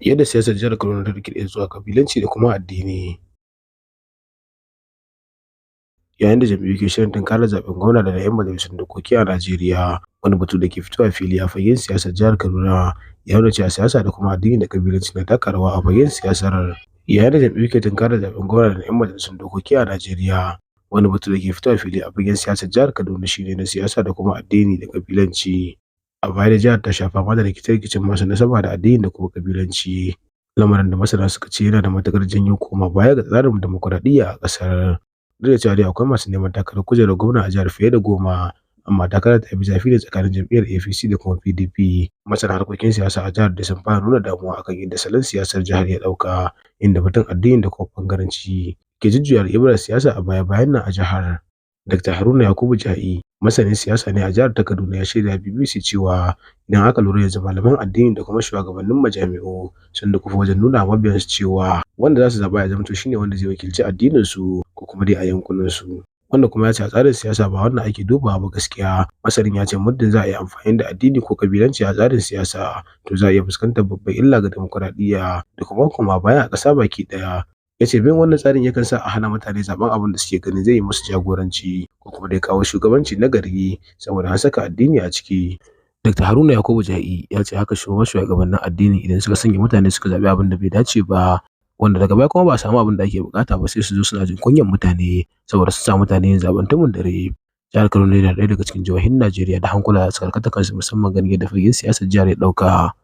Yadda siyasar jihar Kaduna ta rikide zuwa ƙabilanci da kuma addini. Yayin da jam'iyyu ke shirin tunkarar zaɓen gwamna da na 'yan majalisun dokoki a Najeriya, wani batu da ke fitowa fili a fagen siyasar jihar Kaduna ya nuna cewa siyasa da kuma addini da ƙabilanci na taka rawa a fagen siyasar. Yayin da jam'iyyu ke tunkarar zaɓen gwamna da na 'yan majalisun dokoki a Najeriya, wani batu da ke fitowa fili a fagen siyasar jihar Kaduna shine na siyasa da kuma addini da ƙabilanci. A baya da jihar ta sha fama da rikice-rikicen masu nasaba da addini da kuma ƙabilanci, lamarin da masana suka ce yana da matuƙar janyo koma baya ga tsarin dimokuraɗiyya a ƙasar. Duk da cewa dai akwai masu neman takarar kujerar gwamna a jihar fiye da 10, amma takarar ta fi zafi ne tsakanin jam'iyyar APC da kuma PDP. Masana harkokin siyasa a jihar da sun fara nuna damuwa akan yadda salon siyasar jihar ya ɗauka, inda batun addini da kuma ɓangaranci ke jujjuya al'amuran siyasa a baya-bayan nan a jihar. Dr. Haruna Yakubu Jai, masanin siyasa ne a jihar ta Kaduna, ya shaida BBC cewa idan aka lura yanzu malaman addini da kuma shugabannin majami'u sun dukufa wajen nuna wa mabiyansu cewa wanda za su zaɓa ya zamto shine wanda zai wakilci addininsu ko kuma dai a yankunansu. Wanda kuma ya ce a tsarin siyasa ba wannan ake dubawa ba gaskiya. Masanin ya ce muddin za a yi amfani da addini ko ƙabilanci a tsarin siyasa, to za a iya fuskantar babbar illa ga dimokuraɗiyya da kuma koma baya a ƙasa baki ɗaya. Ya ce bin wannan tsarin yakan sa a hana mutane zaɓen abin da suke ganin zai yi musu jagoranci ko kuma dai kawo shugabanci na gari saboda an saka addini a ciki. Dr. Haruna Yakubu Jai ya ce haka shugabannin addini idan suka sanya mutane suka zaɓi abin da bai dace ba, wanda daga baya kuma ba a samu abin da ake buƙata ba, sai su zo suna jin kunyan mutane saboda su sa mutane yin zaɓen tumun dare. Jihar Kaduna yana ɗaya daga cikin jihohin Najeriya da hankula suka karkata kansu musamman ganin yadda fagen siyasar jihar ya ɗauka.